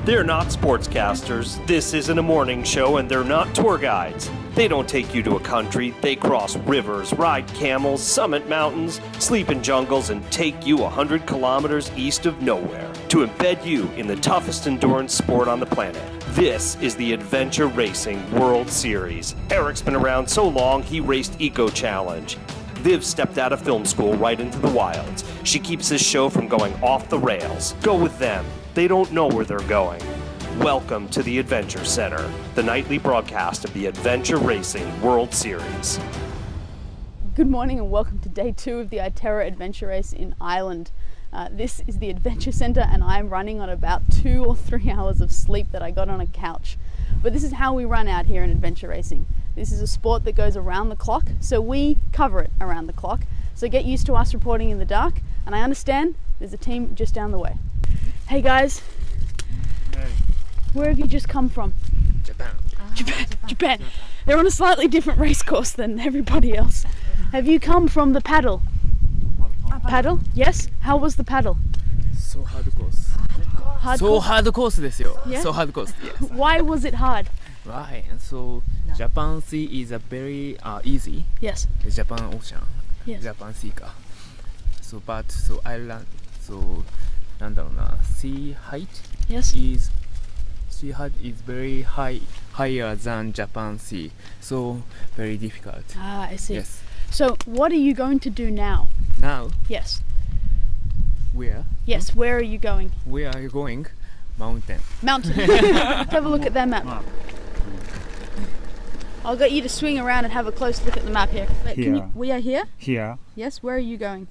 They're not sportscasters, this isn't a morning show, and they're not tour guides. They don't take you to a country, they cross rivers, ride camels, summit mountains, sleep in jungles, and take you 100 kilometers east of nowhere to embed you in the toughest endurance sport on the planet. This is the Adventure Racing World Series. Eric's been around so long, he raced Eco Challenge. Viv stepped out of film school right into the wilds. She keeps this show from going off the rails. Go with them. They don't know where they're going. Welcome to the Adventure Center, the nightly broadcast of the Adventure Racing World Series. Good morning and welcome to day 2 of the Iterra Adventure Race in Ireland. This is the Adventure Center and I'm running on about 2 or 3 hours of sleep that I got on a couch. But this is how we run out here in adventure racing. This is a sport that goes around the clock, so we cover it around the clock. So get used to us reporting in the dark, and I understand there's a team just down the way. Hey guys. Hey. Where have you just come from? Japan. They're on a slightly different race course than everybody else. Have you come from the paddle? Paddle? Yes? How was the paddle? So hard course. So hard course ですよ. Yeah? So hard course. Yes. Why was it hard? Right. So Japan Sea is a very easy. Yes. Japan Ocean. Yes. Japan Sea か. So Ireland. So なんだろうな sea height. Yes. Sea height is very higher than Japan Sea. So very difficult. Ah, I see. Yes. So what are you going to do now? Now Yes. where? Yes, where are you going? Where are you going? Mountain. Mountain. Have a look at that map. I'll get you to swing around and have a close look at the map here. Wait, Here. we are here? Here, Yes, where are you going?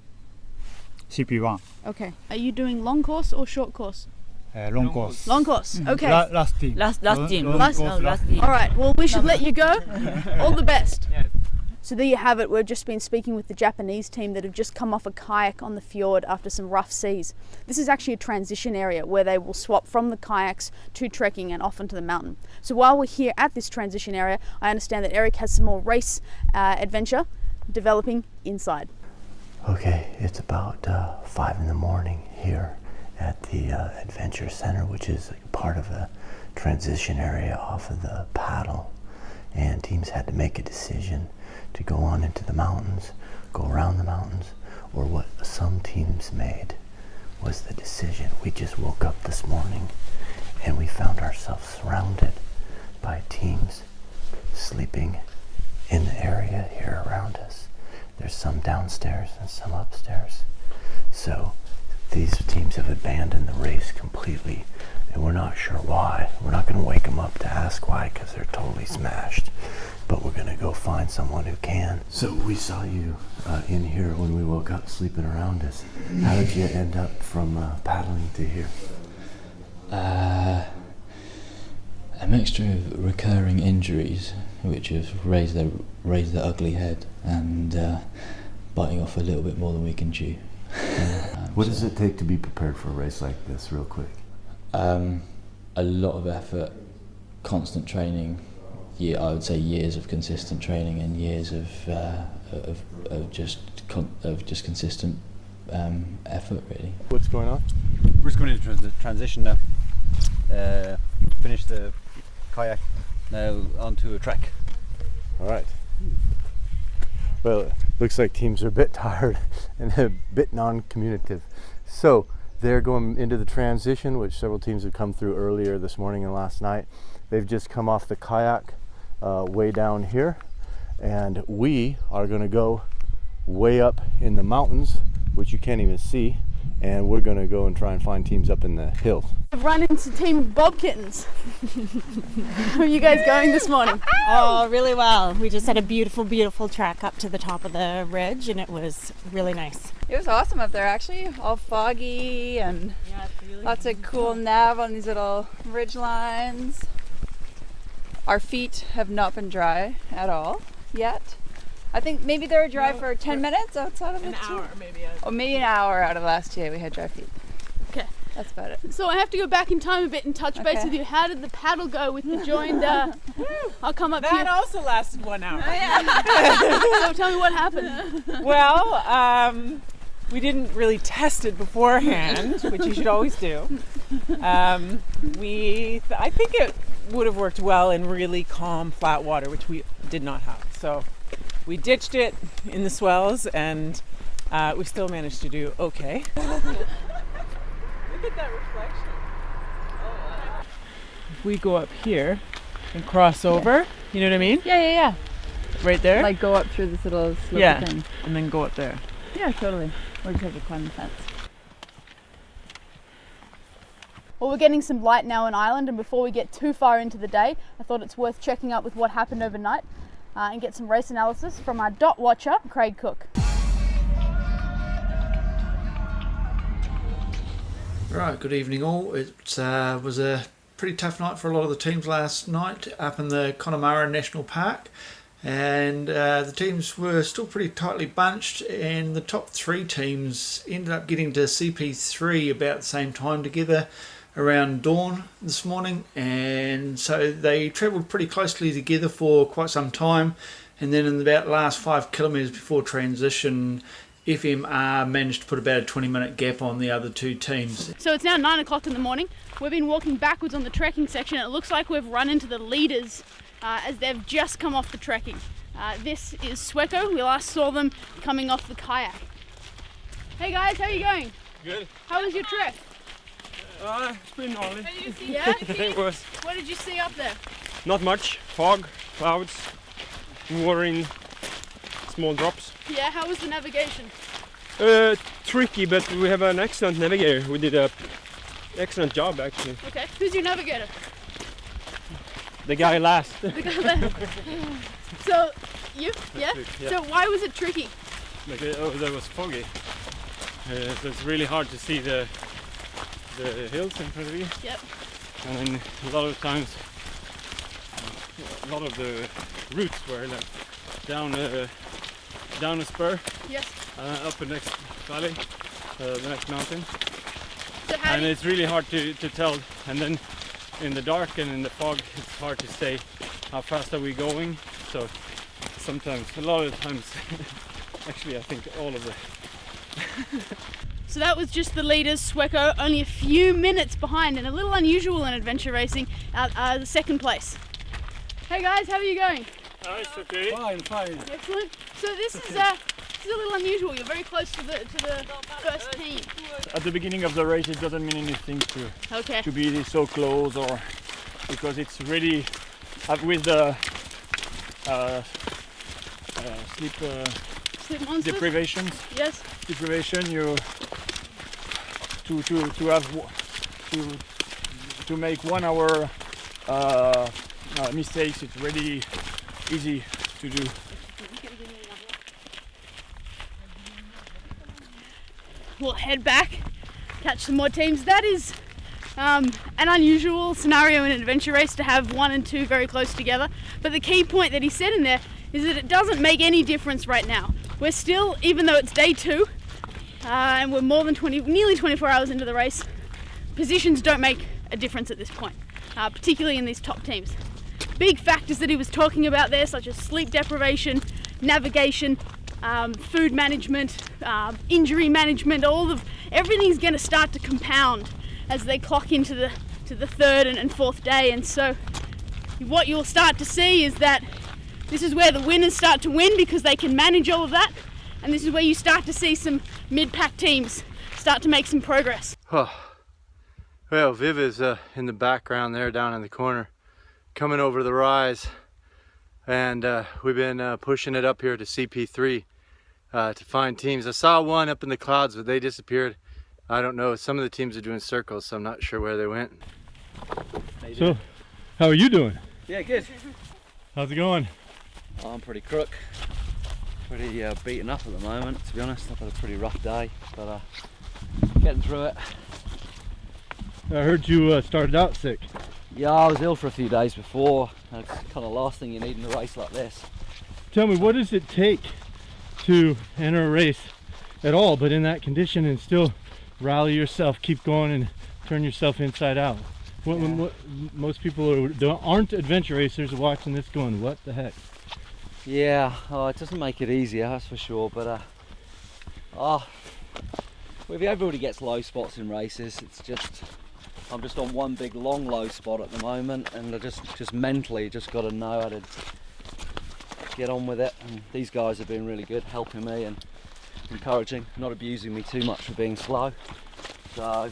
CP1, Okay. Are you doing long course or short course? long course. Long course. Okay. Last team. Last team. Last- last team. All right. Well, we should let you go. All the best. Yes. So there you have it. We've just been speaking with the Japanese team that have just come off a kayak on the fjord after some rough seas. This is actually a transition area where they will swap from the kayaks to trekking and off onto the mountain. So while we're here at this transition area, I understand that Eric has some more race adventure developing inside. Okay, it's about 5 in the morning here at the Adventure Center, which is part of a transition area off of the paddle. And teams had to make a decision to go on into the mountains, go around the mountains, or what some teams made was the decision. We just woke up this morning and we found ourselves surrounded by teams sleeping in the area here around us. There's some downstairs and some upstairs. So these teams have abandoned the race completely and we're not sure why. We're not going to wake them up to ask why because they're totally smashed. But we're going to go find someone who can. So we saw you in here when we woke up sleeping around us. How did you end up from paddling to here? A mixture of recurring injuries which have raised their ugly head and biting off a little bit more than we can chew. What does it take to be prepared for a race like this real quick? A lot of effort, constant training. I would say years of consistent training and years of just consistent effort, really. What's going on? We're just going into the transition now. Finish the kayak, now onto a trek. All right. Well, it looks like teams are a bit tired and a bit non-communicative. So they're going into the transition, which several teams have come through earlier this morning and last night. They've just come off the kayak way down here, and we are going to go way up in the mountains, which you can't even see, and we're going to go and try and find teams up in the hills. I've run into Team Bob Kittens. How are you guys going this morning? Oh, really well. We just had a beautiful track up to the top of the ridge and it was really nice. It was awesome up there actually, all foggy and lots of cool nav on these little ridge lines. Our feet have not been dry at all yet. I think maybe they were dry for 10 minutes outside of the hour maybe. Or maybe an hour out of last year we had dry feet. Okay. That's about it. So I have to go back in time a bit and touch base with you. How did the paddle go with the joined? I'll come up here. That also lasted 1 hour. So tell me what happened. Well, we didn't really test it beforehand, which you should always do. I think it would have worked well in really calm, flat water, which we did not have. So we ditched it in the swells, and we still managed to do okay. Look at that reflection. If we go up here and cross over, you know what I mean? Yeah. Right there? Like go up through this little slippery yeah, thing. and then go up there. Yeah, totally. Or just have to climb the fence. Well, we're getting some light now in Ireland, and before we get too far into the day, I thought it's worth checking up with what happened overnight and get some race analysis from our dot watcher, Craig Cook. Right, good evening all. It was a pretty tough night for a lot of the teams last night up in the Connemara National Park, and the teams were still pretty tightly bunched, and the top 3 teams ended up getting to CP3 about the same time together around dawn this morning, and so they travelled pretty closely together for quite some time, and then in about the last 5 kilometres before transition, FMR managed to put about a 20-minute gap on the other 2 teams. So it's now 9 o'clock in the morning. We've been walking backwards on the trekking section. It looks like we've run into the leaders as they've just come off the trekking. This is Sweco. We last saw them coming off the kayak. Hey guys, how are you going? Good. How was your trek? It's been gnarly. Yeah? It was. What did you see up there? Not much. Fog, clouds, water in small drops. Yeah, how was the navigation? Tricky, but we have an excellent navigator. We did an excellent job actually. Okay, who's your navigator? The guy last. The guy left. So, you? Yeah? Yeah. So why was it tricky? Like, that was foggy. So it's really hard to see the hills in front of you. Yep. And then a lot of times, a lot of the routes were like down a spur. Yes. Up the next valley, the next mountain. So and it's really hard to tell. And then in the dark and in the fog, it's hard to say how fast are we going. So sometimes, a lot of the times, actually I think all of the So that was just the leaders, Sweco, only a few minutes behind, and a little unusual in adventure racing, the second place. Hey guys, how are you going? Nice, okay. Fine. Excellent. So this is a little unusual. You're very close to the first team. At the beginning of the race, it doesn't mean anything to be so close, or because it's really with the sleep monsters? deprivations. Yes. Deprivation, you to make 1 hour mistakes. It's really easy to do. We'll head back, catch some more teams. That is an unusual scenario in an adventure race to have 1 and 2 very close together. But the key point that he said in there is that it doesn't make any difference right now. We're still, even though it's day 2, and we're more than nearly 24 hours into the race, positions don't make a difference at this point, particularly in these top teams. Big factors that he was talking about there, such as sleep deprivation, navigation, food management, injury management, everything's going to start to compound as they clock into the 3rd and 4th day. And so what you'll start to see is that this is where the winners start to win because they can manage all of that, and this is where you start to see some mid-pack teams start to make some progress. Well, Viv is in the background there down in the corner, coming over the rise, and we've been pushing it up here to CP3 to find teams. I saw one up in the clouds, but they disappeared. I don't know, some of the teams are doing circles, so I'm not sure where they went. So, how are you doing? Yeah, good. How's it going? Oh, I'm pretty crook. Pretty beaten up at the moment, to be honest. I've had a pretty rough day, but getting through it. I heard you started out sick. Yeah, I was ill for a few days before. It's kind of the last thing you need in a race like this. Tell me, what does it take to enter a race at all, but in that condition, and still rally yourself, keep going, and turn yourself inside out? What most people aren't adventure racers are watching this going, what the heck? Yeah, it doesn't make it easier, that's for sure, but everybody gets low spots in races. It's just I'm just on one big long low spot at the moment, and I just mentally just got to know how to get on with it. And these guys have been really good, helping me and encouraging, not abusing me too much for being slow. So,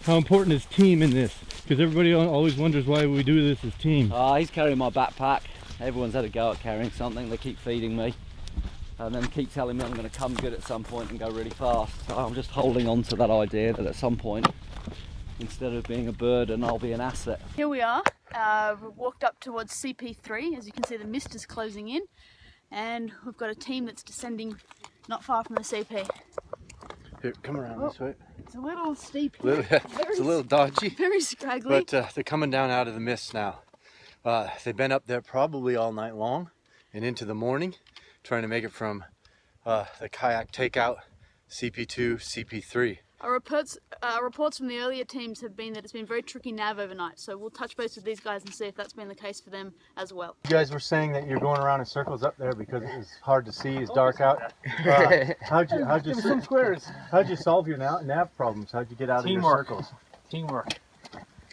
how important is team in this? Because everybody always wonders why we do this as team. he's carrying my backpack. Everyone's had a go at carrying something. They keep feeding me, and then keep telling me I'm going to come good at some point and go really fast. So I'm just holding on to that idea that at some point, instead of being a burden, I'll be an asset. Here we are. We've walked up towards CP3. As you can see, the mist is closing in, and we've got a team that's descending not far from the CP. Here, come around this way. It's a little steep here. It's a little dodgy. Very scraggly. But they're coming down out of the mist now. They've been up there probably all night long and into the morning, trying to make it from the kayak takeout CP2, CP3. Our reports from the earlier teams have been that it's been very tricky nav overnight, so we'll touch base with these guys and see if that's been the case for them as well. You guys were saying that you're going around in circles up there because it's hard to see, it's dark out. How'd you solve your nav problems? How'd you get out of your circles? Teamwork.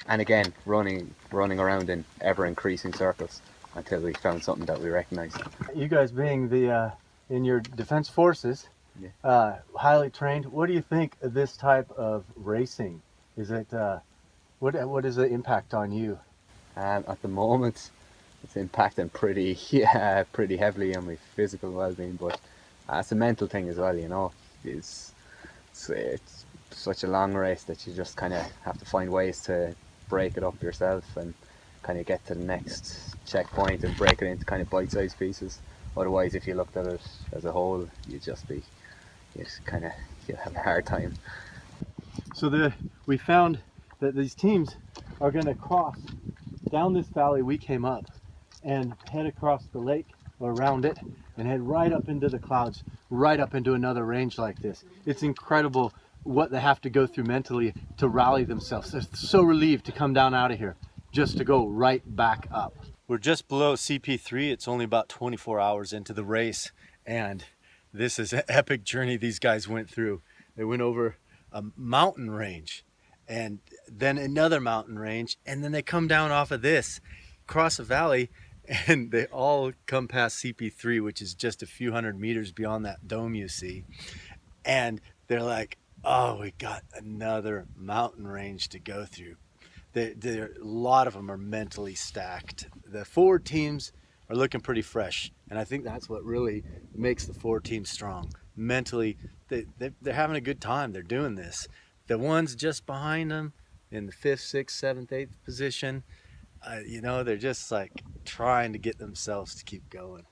And again, running around in ever increasing circles until we found something that we recognized. You guys being the in your defense forces, highly trained, what do you think of this type of racing? Is it what is the impact on you? At the moment, it's impacting pretty heavily on my physical well-being, but it's a mental thing as well. You know, it's such a long race that you just kind of have to find ways to break it up yourself and kind of get to the next checkpoint and break it into kind of bite-sized pieces. Otherwise, if you looked at it as a whole, you'd have a hard time. So we found that these teams are going to cross down this valley we came up and head across the lake or around it and head right up into the clouds, right up into another range like this. It's incredible what they have to go through mentally to rally themselves. They're so relieved to come down out of here just to go right back up. We're just below CP3. It's only about 24 hours into the race, and this is an epic journey these guys went through. They went over a mountain range and then another mountain range, and then they come down off of this, cross a valley, and they all come past CP3, which is just a few hundred meters beyond that dome you see. And they're like, oh, we got another mountain range to go through. A lot of them are mentally stacked. The forward teams are looking pretty fresh, and I think that's what really makes the forward team strong. Mentally, they're having a good time. They're doing this. The ones just behind them in the 5th, 6th, 7th, 8th position, they're just like trying to get themselves to keep going.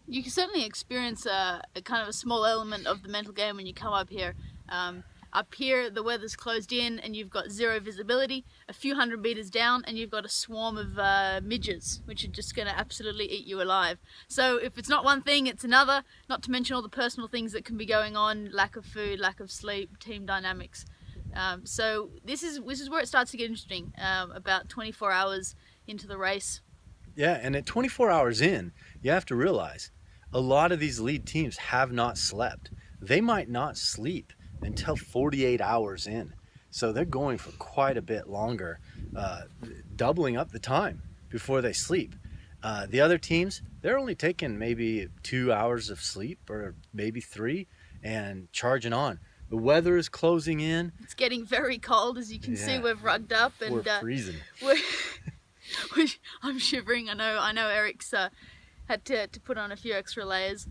You can certainly experience a kind of a small element of the mental game when you come up here. Up here, the weather's closed in and you've got zero visibility. A few hundred meters down and you've got a swarm of midges, which are just going to absolutely eat you alive. So if it's not one thing, it's another, not to mention all the personal things that can be going on, lack of food, lack of sleep, team dynamics. So this is where it starts to get interesting, about 24 hours into the race. Yeah, and at 24 hours in, you have to realize a lot of these lead teams have not slept. They might not sleep until 48 hours in. So they're going for quite a bit longer, doubling up the time before they sleep. The other teams, they're only taking maybe 2 hours of sleep or maybe 3 and charging on. The weather is closing in. It's getting very cold, as you can see. We've rugged up and we're freezing. I'm shivering. I know Eric's had to put on a few extra layers.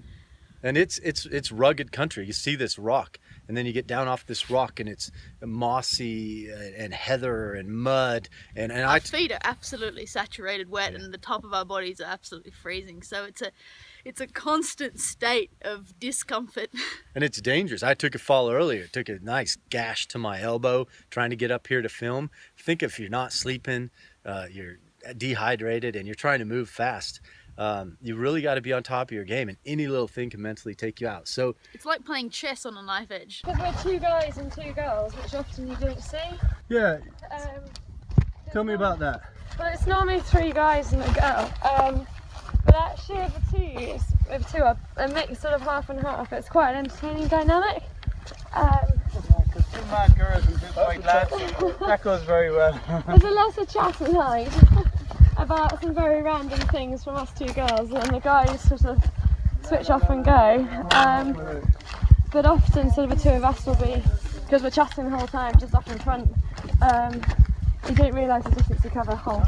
And it's rugged country. You see this rock, and then you get down off this rock, and it's mossy and heather and mud. And our feet are absolutely saturated wet, and the top of our bodies are absolutely freezing. So it's a constant state of discomfort. And it's dangerous. I took a fall earlier. Took a nice gash to my elbow trying to get up here to film. Think if you're not sleeping, you're dehydrated, and you're trying to move fast. You really got to be on top of your game, and any little thing can mentally take you out. So it's like playing chess on a knife edge. Because we're 2 guys and 2 girls, which often you don't see. Yeah. Tell me about that. Well, it's normally 3 guys and a girl. But actually, over two, a mix sort of half and half. It's quite an entertaining dynamic. Two mad girls and two quiet lads. That goes very well. There's a lot of chat at night about some very random things from us two girls, and the guys sort of switch off and go. But often sort of the two of us will be, because we're chatting the whole time just up in front, you don't realise the distance you cover whole.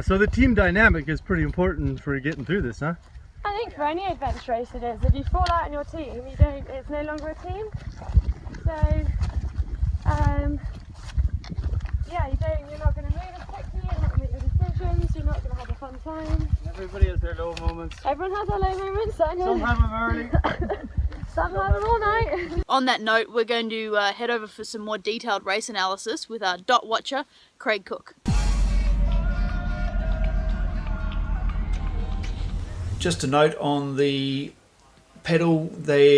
So the team dynamic is pretty important for getting through this, huh? I think for any adventure race it is. If you fall out in your team, it's no longer a team. So, yeah, you're not going to move as quickly, you're not going to make your decisions, you're not going to have a fun time. Everybody has their low moments. Everyone has their low moments. Some have them early. Some have them all night. On that note, we're going to head over for some more detailed race analysis with our dot watcher, Craig Cook. Just a note on the pedal,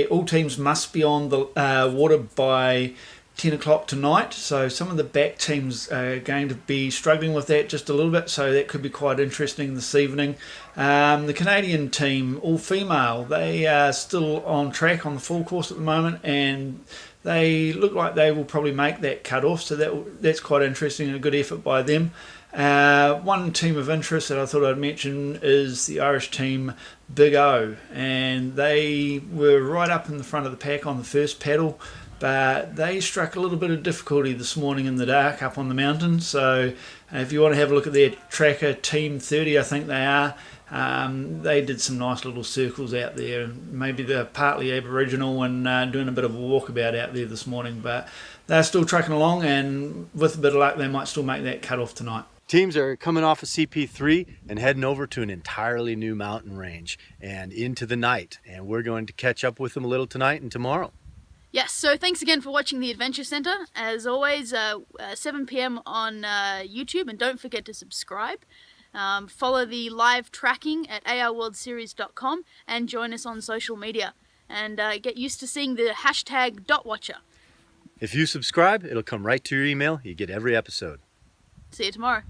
all teams must be on the water by 10 o'clock tonight, so some of the back teams are going to be struggling with that just a little bit, so that could be quite interesting this evening. The Canadian team, all female, they are still on track on the full course at the moment, and they look like they will probably make that cut-off, so that's quite interesting and a good effort by them. One team of interest that I thought I'd mention is the Irish team Big O, and they were right up in the front of the pack on the first paddle, but they struck a little bit of difficulty this morning in the dark up on the mountain. So if you want to have a look at their tracker, Team 30 I think they are, they did some nice little circles out there. Maybe they're partly Aboriginal and doing a bit of a walkabout out there this morning, but they're still trucking along, and with a bit of luck they might still make that cut off tonight. Teams are coming off of CP3 and heading over to an entirely new mountain range and into the night, and we're going to catch up with them a little tonight and tomorrow. Yes, so thanks again for watching the Adventure Centre. As always, 7 p.m. on YouTube, and don't forget to subscribe. Follow the live tracking at arworldseries.com and join us on social media. And get used to seeing the hashtag #DotWatcher. If you subscribe, it'll come right to your email. You get every episode. See you tomorrow.